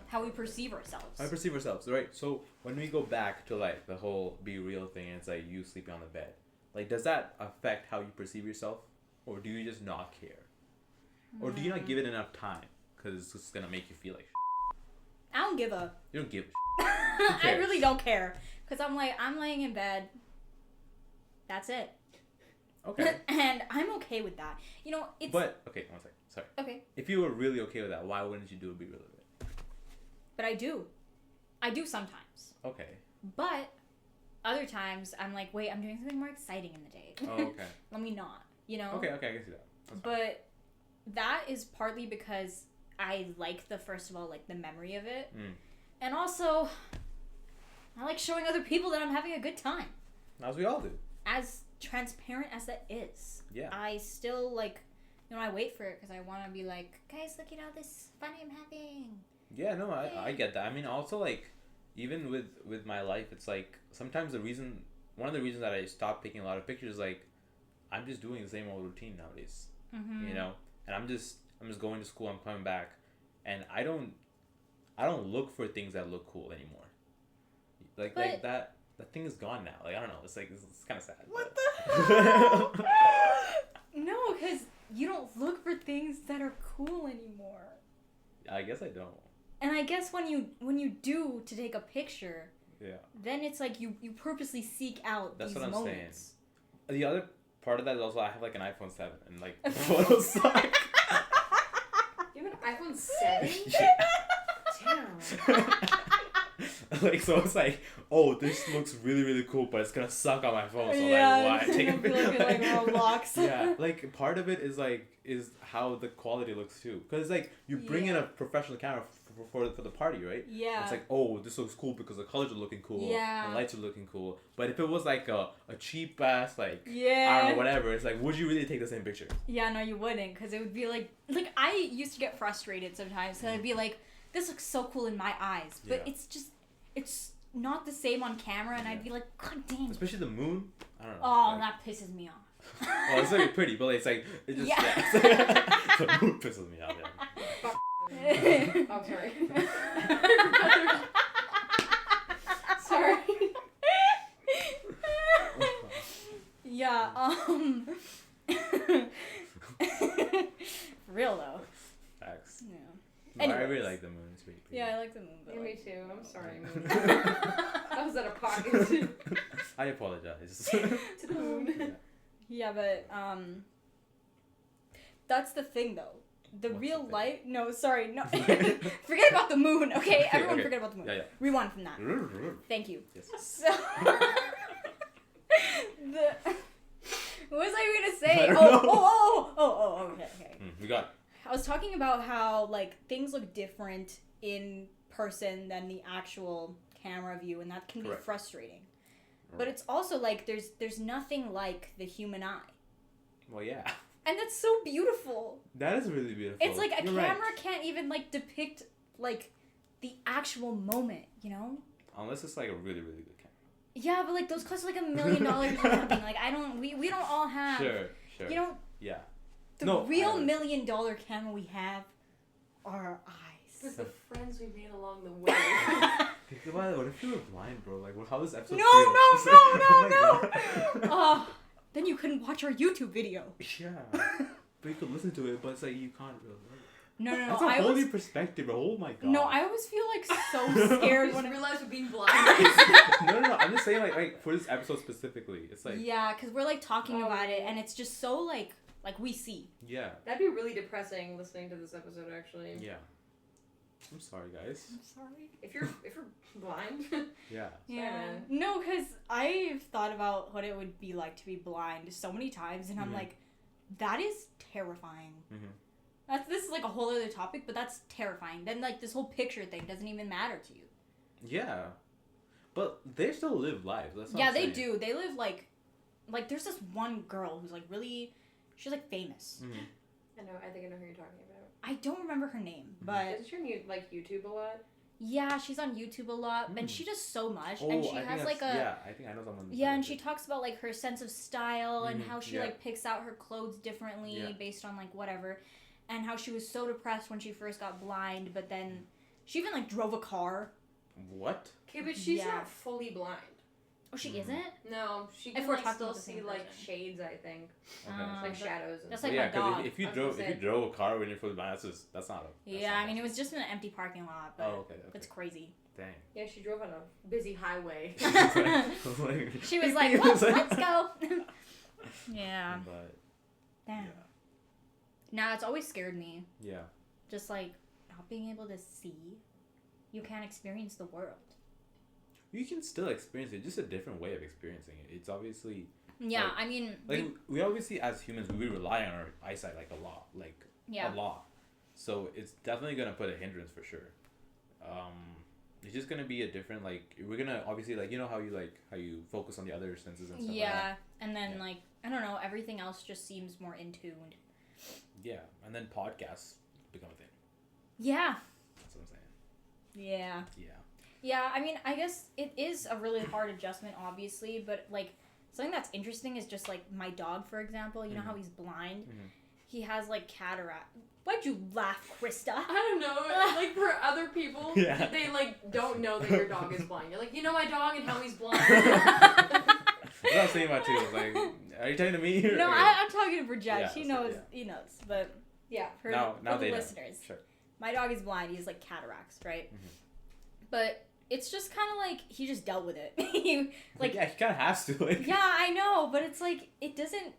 How we perceive ourselves. How we perceive ourselves, right? So when we go back to like the whole be real thing and it's like you sleeping on the bed, like does that affect how you perceive yourself? Or do you just not care? Or do you not give it enough time? Because it's just gonna make you feel like shit. I don't give a... You don't give a shit. I cares? really don't care. Because I'm like, I'm laying in bed. That's it. Okay. And I'm okay with that. You know, it's... But, okay, one second. Sorry. Okay. If you were really okay with that, why wouldn't you do a be real with it? But I do. I do sometimes. Okay. But other times, I'm like, wait, I'm doing something more exciting in the day. Oh, okay. Let me not, you know? Okay, I can see that. That's fine. But that is partly because I like first of all, like the memory of it. Mm. And also, I like showing other people that I'm having a good time. As we all do. As transparent as that is. Yeah. I still, like, you know, I wait for it because I want to be like, guys, look at all this fun I'm having. Yeah, no, I get that. I mean, also, like, even with my life, it's like, sometimes one of the reasons that I stopped taking a lot of pictures is, like, I'm just doing the same old routine nowadays, you know? And I'm just going to school, I'm coming back, and I don't look for things that look cool anymore. Like that thing is gone now. Like, I don't know, it's like, it's kind of sad. What the hell? No, because you don't look for things that are cool anymore. I guess I don't. And I guess when you do to take a picture, Yeah. then it's like you purposely seek out That's these what I'm moments. saying. The other part of that is also I have like an iPhone 7 and like photos suck. You have an iPhone 7? Yeah. Damn. Like, so it's like, oh, this looks really, really cool, but it's gonna suck on my phone, so Yeah, like, why? Take a I feel like picture. Roblox. Yeah, like, part of it is how the quality looks, too. Because, like, you bring in a professional camera for the party, right? Yeah. It's like, oh, this looks cool because the colors are looking cool. Yeah. The lights are looking cool. But if it was, like, a cheap-ass, like, Yeah. I don't know, whatever, it's like, would you really take the same picture? Yeah, no, you wouldn't, because it would be like I used to get frustrated sometimes, because I'd be like, this looks so cool in my eyes, but Yeah. it's not the same on camera, and I'd be like, god dang. Especially the moon. I don't know. Oh, like, that pisses me off. well, it's very pretty, but it's like, it just, Yeah. yeah. The moon pisses me off, yeah. Oh, sorry. Sorry. Yeah, for real though. Facts. Yeah. No, I really Anyways. like the moon. It's pretty pretty. Yeah, I like the moon, but Yeah, me like, too. I'm sorry, Moon. I was out of pocket. I apologize. To the moon. yeah, but that's the thing though. The What's real the thing? life. No, sorry, no. Forget about the moon. Okay, everyone, okay. forget about the moon. Yeah, yeah. Rewind from that. Thank you. Yes. So, what was I gonna say? I don't know. Okay. We got it. I was talking about how like things look different in person than the actual camera view, and that can be Correct. frustrating. But it's also like there's nothing like the human eye, Well, yeah. and that's so beautiful. That is really beautiful. It's like a You're camera right. can't even like depict like the actual moment, you know? Unless it's like a really, really good camera. Yeah, but like those cost like $1 million or something. Like we don't all have. Sure. You know, Yeah. the No, real I- $1 million camera we have are our eyes. But the friends we made along the way. Think about it. What if you were blind, bro? Like, how does episode No, feel? no, It's no, like, no, oh my no. God. Oh, then you couldn't watch our YouTube video. Yeah. But you could listen to it, but it's like you can't really. No, That's a whole new perspective, bro. Oh my God. No, I always feel like so scared when I I realized we're being blind. no. I'm just saying, like for this episode specifically, it's like. yeah, because we're like talking about it, and it's just so like we see. Yeah. That'd be really depressing listening to this episode, actually. Yeah. I'm sorry, guys. I'm sorry. If you're blind. Yeah. Yeah. man. No, because I've thought about what it would be like to be blind so many times, and I'm like, that is terrifying. Mm-hmm. This is like a whole other topic, but that's terrifying. Then like this whole picture thing doesn't even matter to you. Yeah. But they still live lives. That's what Yeah, I'm they saying. do. They live like there's this one girl who's like really, she's like famous. Mm-hmm. I think I know who you're talking about. I don't remember her name, but Doesn't she on YouTube a lot? yeah, she's on YouTube a lot, and she does so much, and she I has think like a yeah, I think I know someone. yeah, and she talks about like her sense of style and Mhm, how she yeah. like picks out her clothes differently based on like whatever, and how she was so depressed when she first got blind, but then she even like drove a car. What? Okay, but she's Yeah. not fully blind. Oh, she Mhm. isn't? No, she If can we're like talking still about the see same like person. shades, I think. Okay. Uh, Like but- shadows and that's stuff. like yeah, my dog. because if you I was gonna drove say. a car when you're fully blind, that's not a. Yeah, I mean it was just an empty parking lot, but Oh, okay. it's crazy. Dang. Yeah, she drove on a busy highway. She was like, well, let's go. Yeah. But Damn. yeah, Now it's always scared me. yeah. Just like not being able to see. You can't experience the world. You can still experience it, just a different way of experiencing it. It's obviously Yeah, Like- I mean, like we obviously as humans we rely on our eyesight like a lot, yeah. a lot. So it's definitely gonna put a hindrance for sure. It's just gonna be a different like we're gonna obviously like how you focus on the other senses and stuff. Yeah, Like that. and then Yeah. like I don't know, everything else just seems more in tuned. Yeah, and then podcasts become a thing. Yeah. That's what I'm saying. Yeah. Yeah. Yeah, I mean, I guess it is a really hard adjustment, obviously, but like something that's interesting is just like my dog, for example. You know how he's blind? Mhm. He has like cataract. Why'd you laugh, Krista? I don't know. Like for other people, Yeah. they like don't know that your dog is blind. You're like, you know my dog and how he's blind. That's what I'm saying about too. It's like, are you talking to me? Or, No, okay. I'm talking to Brijesh. Yeah, He so, knows. yeah. He knows. But Yeah. for, now for the they know. listeners, Sure. my dog is blind. He has like cataracts, right? Mhm. But it's just kind of like he just dealt with it. He, like yeah, he kind of has to. Like. yeah, I know, but it's like it doesn't.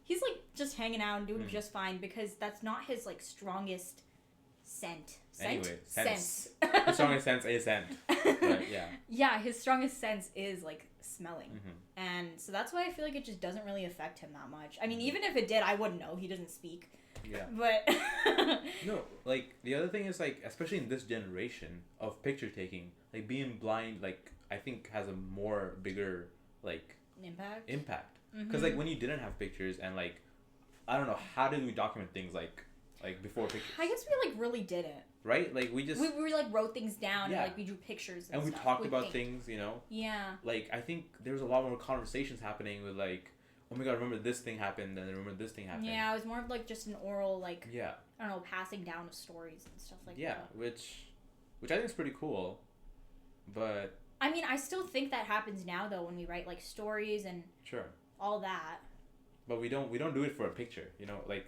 He's like just hanging out and doing Mhm. just fine because that's not his like strongest scent. Anyway, sense. The strongest sense is scent. But yeah. Yeah, his strongest sense is like smelling, Mm-hmm. and so that's why I feel like it just doesn't really affect him that much. I mean, even if it did, I wouldn't know. He doesn't speak. Yeah. But No, like the other thing is like especially in this generation of picture taking, like being blind, like I think has a more bigger like impact. Because like when you didn't have pictures and like I don't know how did we document things like before pictures, I guess we like really didn't. right? Like we just We like wrote things down Yeah. and like we drew pictures and we stuff. talked We about think. things, you know. Yeah. Like I think there's a lot more conversations happening with like, oh my god, remember this thing happened and remember this thing happened. Yeah, it was more of like just an oral like Yeah. I don't know, passing down of stories and stuff like Yeah, that. which I think is pretty cool, but I mean, I still think that happens now though when we write like stories and sure. all that. But we don't do it for a picture, you know, like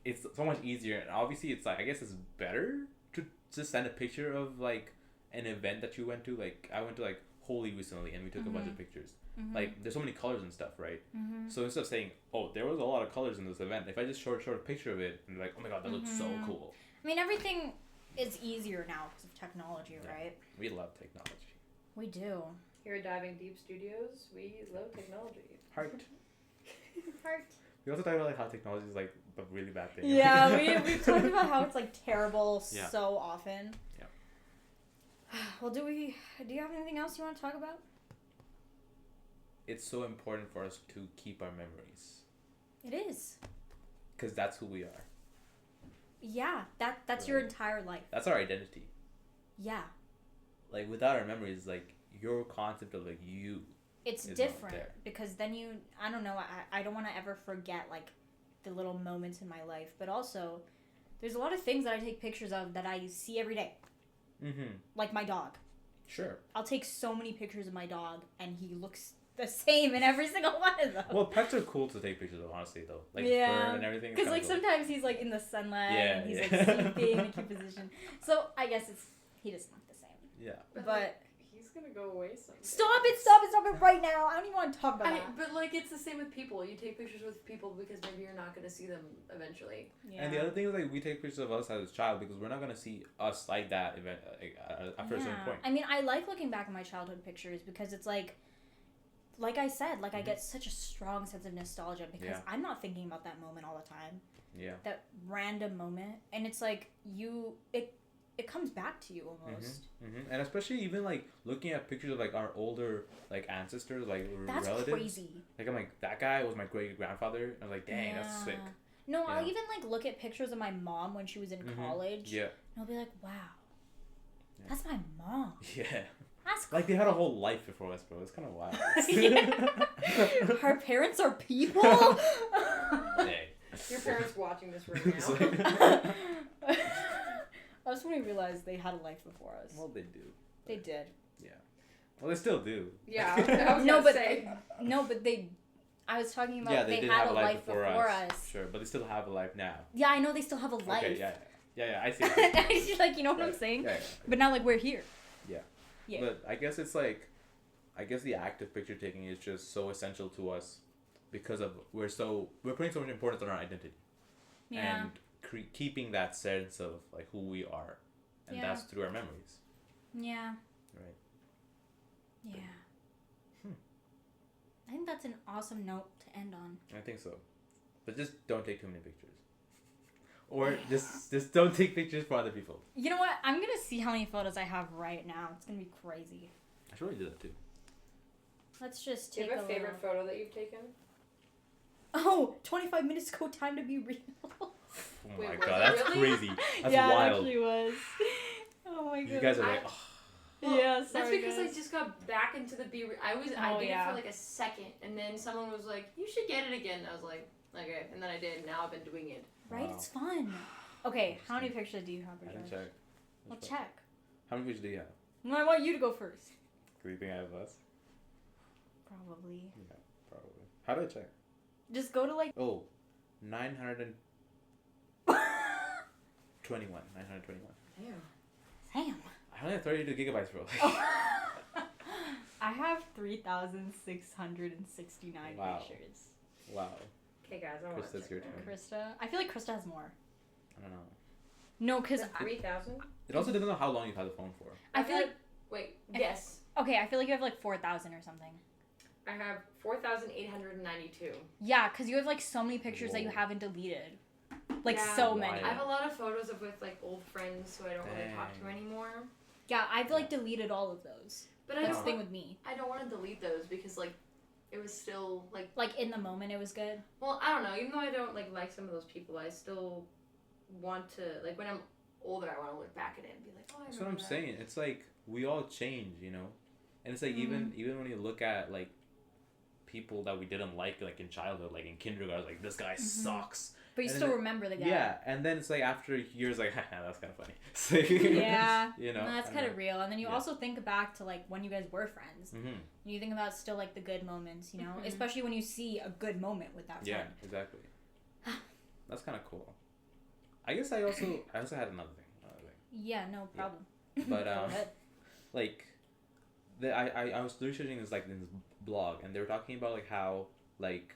it's so much easier, and obviously it's like I guess it's better to just send a picture of like an event that you went to. Like I went to like Holy recently and we took a bunch of pictures. Like there's so many colors and stuff, right? So instead of saying, oh, there was a lot of colors in this event, if I just showed a picture of it and be like, oh my god, that looks so cool. I mean, everything is easier now because of technology, Yeah. right? We love technology. We do. Here at Diving Deep Studios, we love technology. Heart. Heart. We also talk about like how technology is like a really bad thing. Yeah, we've talked about how it's like terrible Yeah. so often. Yeah. Well, do you have anything else you want to talk about? It's so important for us to keep our memories. It is. Because that's who we are. Yeah, that's your Right. entire life. That's our identity. Yeah. Like without our memories, like your concept of like you. It's Is not different there. because then I don't know, I don't want to ever forget like the little moments in my life, but also There's a lot of things that I take pictures of that I see every day. Mm-hmm. Like my dog. Sure. I'll take so many pictures of my dog, and he looks the same in every single one of them. Well, pets are cool to take pictures of, honestly, though. Like, yeah. fur and everything. Because, like, cool. sometimes he's, like, in the sunlight, Yeah, and he's, yeah. like, sleeping in a cute position. So, I guess he doesn't look the same. Yeah. But But he's gonna go away someday. Stop it right now. I don't even want to talk about that. But like it's the same with people. You take pictures with people because maybe you're not gonna see them eventually. Yeah. And the other thing is, like, we take pictures of us as a child because we're not going to see us like that event after a certain point. I mean, I like looking back at my childhood pictures because it's like I said, like, I get such a strong sense of nostalgia because I'm not thinking about that moment all the time. Yeah. That random moment. And it's like, it comes back to you almost. Mm-hmm. And especially even, like, looking at pictures of, like, our older, like, ancestors, like, that's relatives. Crazy. Like, I'm like, that guy was my great-grandfather. I'm like, dang, that's sick. No, I'll even, like, look at pictures of my mom when she was in college. Yeah. And I'll be like, wow, that's my mom. Yeah. That's like, they had a whole life before us, bro. It's kind of wild. Her parents are people? Hey. Your parents watching this right now. I just when we realized they had a life before us. Well, they do. They did. Yeah. Well, they still do. Yeah. I was No, gonna but say. I was talking about they did had have a life before us. Sure, but they still have a life now. Yeah, I know they still have a life. Okay, yeah, I see. She's like, you know what I'm saying? Yeah. But now, like, we're here. Yeah. Yeah. But I guess it's like, the act of picture taking is just so essential to us because of we're putting so much importance on our identity. Yeah. And keeping that sense of, like, who we are. And that's through our memories. Yeah. Right. Yeah. I think that's an awesome note to end on. I think so. But just don't take too many pictures. Or just don't take pictures for other people. You know what? I'm going to see how many photos I have right now. It's going to be crazy. I should really do that too. Let's just Do take you have a little... favorite photo that you've taken? Oh, 25 minutes ago, time to be real. Oh Wait, my was god, it that's really? crazy. That's yeah, wild. it actually was. Oh my god. You guys are like, oh. Well, yeah, sorry, that's because guys. I just got back into the I did it for like a second, and then someone was like, "You should get it again." And I was like, "Okay," and then I did. And now I've been doing it. Right? Wow. It's fun. Okay, how many pictures do you have, I Brijesh? didn't check. Well, check. How many pictures do you have? No, I want you to go first. Do you think I have us? Probably. Yeah, probably. How do I check? Just go to like... Oh, 921. 921. Damn. Damn. I only have 32 gigabytes, bro. I have 3,669 Wow. pictures. Wow. Okay, guys, I want to Krista's your turn. Krista? I feel like Krista has more. I don't know. No, because... 3,000. It also depends on how long you've had the phone for. I feel like... Wait. Yes. Okay, I feel like you have like 4,000 or something. I have 4,892. Yeah, because you have like so many pictures that you Whoa. haven't deleted. Like Yeah. so many. I have a lot of photos of with like old friends who I don't really talk to Dang. anymore. Yeah, I've like deleted all of those. But That's I the don't. thing with me. I don't want to delete those because like, it was still like. Like in the moment, it was good. Well, I don't know. Even though I don't like some of those people, I still want to like when I'm older. I want to look back at it and be like, oh, I That's what I'm remember that. saying. It's like we all change, you know, and it's like even when you look at like people that we didn't like in childhood, like in kindergarten, like this guy sucks. But you And still then- remember the guy. Yeah, and then it's like after years, like that's kind of funny. It's like, Yeah. you know, No, that's I kind know. of real. And then you Yeah. also think back to like when you guys were friends. Mm-hmm. And you think about still like the good moments, you know? Mhm. Especially when you see a good moment with that Yeah, friend. exactly. That's kind of cool. I guess I also had another thing. Yeah, no problem. But Go ahead. like, I was researching this like in this blog, and they were talking about like how like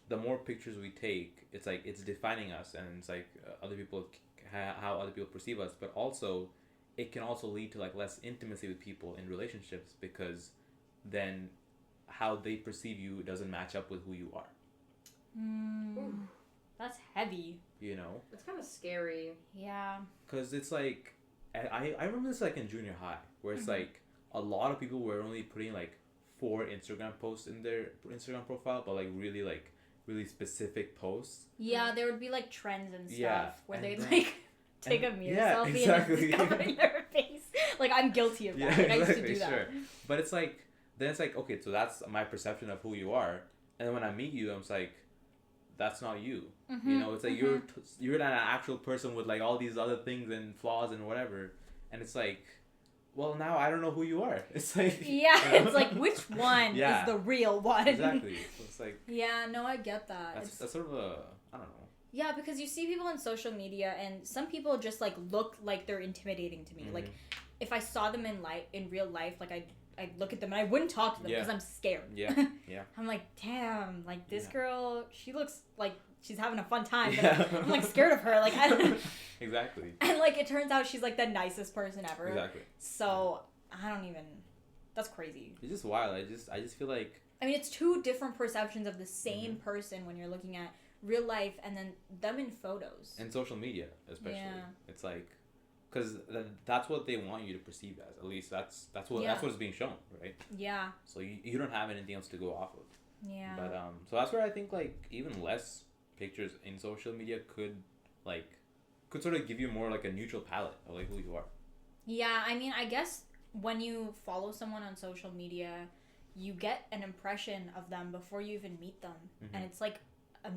the more pictures we take, it's like it's defining us, and it's like other people how other people perceive us, but also it can also lead to like less intimacy with people in relationships because then how they perceive you doesn't match up with who you are. Ooh. That's heavy. You know, It's kind of scary. Yeah. because it's like I remember this like in junior high where it's like a lot of people were only putting like 4 Instagram posts in their Instagram profile, but like really specific posts. Yeah, there would be like trends and stuff Yeah, where and they'd then- like take a and- mirror yeah, selfie exactly. and then cover their face. Like I'm guilty of that. Yeah, Like, I used to exactly, do that. sure. But it's like then it's like okay, so that's my perception of who you are, and then when I meet you, I'm just like, that's not you. Mm-hmm. You know, it's like you're an actual person with like all these other things and flaws and whatever, and it's like, well, now I don't know who you are. It's like, yeah, it's like, which one is the real one? Exactly. So it's like, yeah, no, I get that. That's sort of a, I don't know. Yeah, because you see people on social media, and some people just like look like they're intimidating to me. Like, if I saw them in real life, like I'd look at them and I wouldn't talk to them because I'm scared. Yeah, yeah. I'm like, damn, like this girl, she looks like she's having a fun time, but I'm like scared of her. Like, I don't. Exactly. And like it turns out she's like the nicest person ever. Exactly. So I don't even. That's crazy. It's just wild. I just feel like. I mean, it's two different perceptions of the same person when you're looking at real life and then them in photos. And social media, especially. Yeah. It's like, because that's what they want you to perceive as. At least that's what is being shown, right? Yeah. So you don't have anything else to go off of. Yeah. But so that's where I think like even less pictures in social media could sort of give you more like a neutral palette of like who you are. Yeah, I mean, I guess when you follow someone on social media, you get an impression of them before you even meet them, and it's like a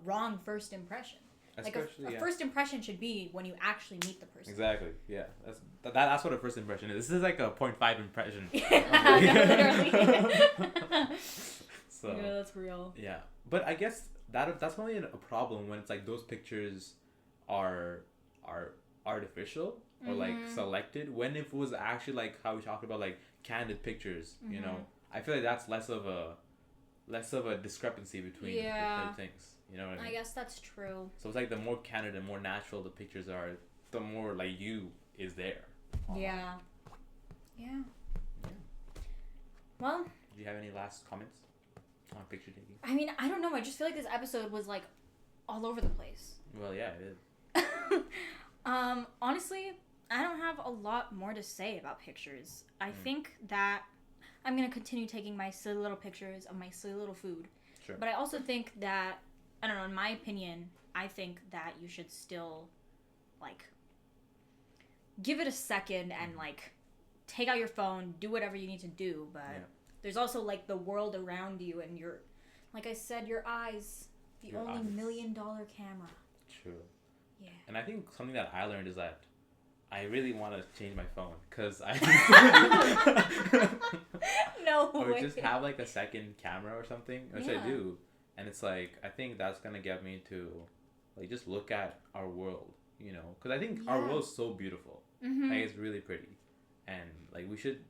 wrong first impression. Especially, like a first impression should be when you actually meet the person. Exactly. Yeah. That's what a first impression is. This is like a 0.5 impression. Yeah, literally. So, yeah, that's real. Yeah, but I guess that's only a problem when it's like those pictures are artificial or like selected. When if it was actually like how we talked about like candid pictures, you know, I feel like that's less of a discrepancy between the things. You know what I mean? I guess that's true. So it's like the more candid and more natural the pictures are, the more like you is there. Yeah. Yeah. Well. Do you have any last comments on picture taking? I mean, I don't know. I just feel like this episode was like all over the place. Well, yeah, it is. Honestly, I don't have a lot more to say about pictures. I think that I'm gonna continue taking my silly little pictures of my silly little food. Sure. But I also think that, I don't know, in my opinion, I think that you should still, like, give it a second and, like, take out your phone, do whatever you need to do. But there's also, like, the world around you and your, like I said, your eyes. The only $1 million camera. True. Yeah. And I think something that I learned is that I really want to change my phone because I no or way. just have like a second camera or something, which I do, and it's like I think that's gonna get me to like just look at our world, you know, because I think our world is so beautiful, like it's really pretty, and like we should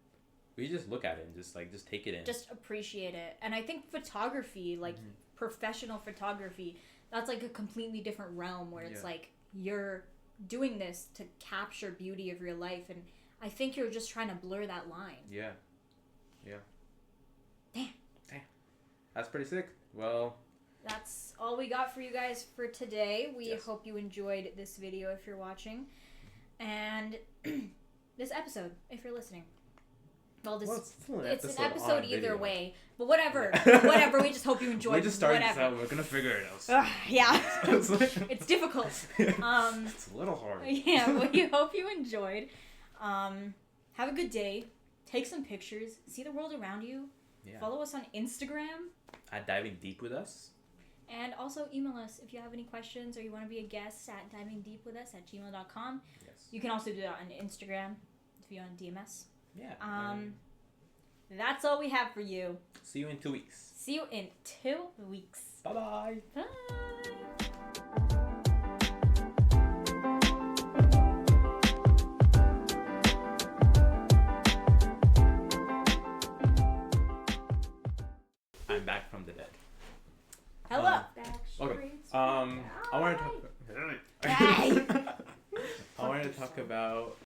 just look at it and just take it in, just appreciate it. And I think photography, like professional photography, that's like a completely different realm where it's like you're doing this to capture beauty of real life, and I think you're just trying to blur that line. Yeah. Damn. That's pretty sick. Well, that's all we got for you guys for today. We hope you enjoyed this video if you're watching, and this episode if you're listening. Well, it's an episode either way, but whatever. We just hope you enjoyed. We just started this out. We're gonna figure it out. Yeah, it's difficult. It's a little hard. Yeah, we hope you enjoyed. Have a good day. Take some pictures. See the world around you. Yeah. Follow us on Instagram at Diving Deep With Us. And also email us if you have any questions or you want to be a guest at divingdeepwithus@gmail.com. Yes. You can also do that on Instagram if you're on DMS. Yeah. That's all we have for you. See you in 2 weeks. See you in 2 weeks. Bye-bye. Bye. I'm back from the dead. Hello. Okay. I wanted to talk. Hey. I wanted to talk about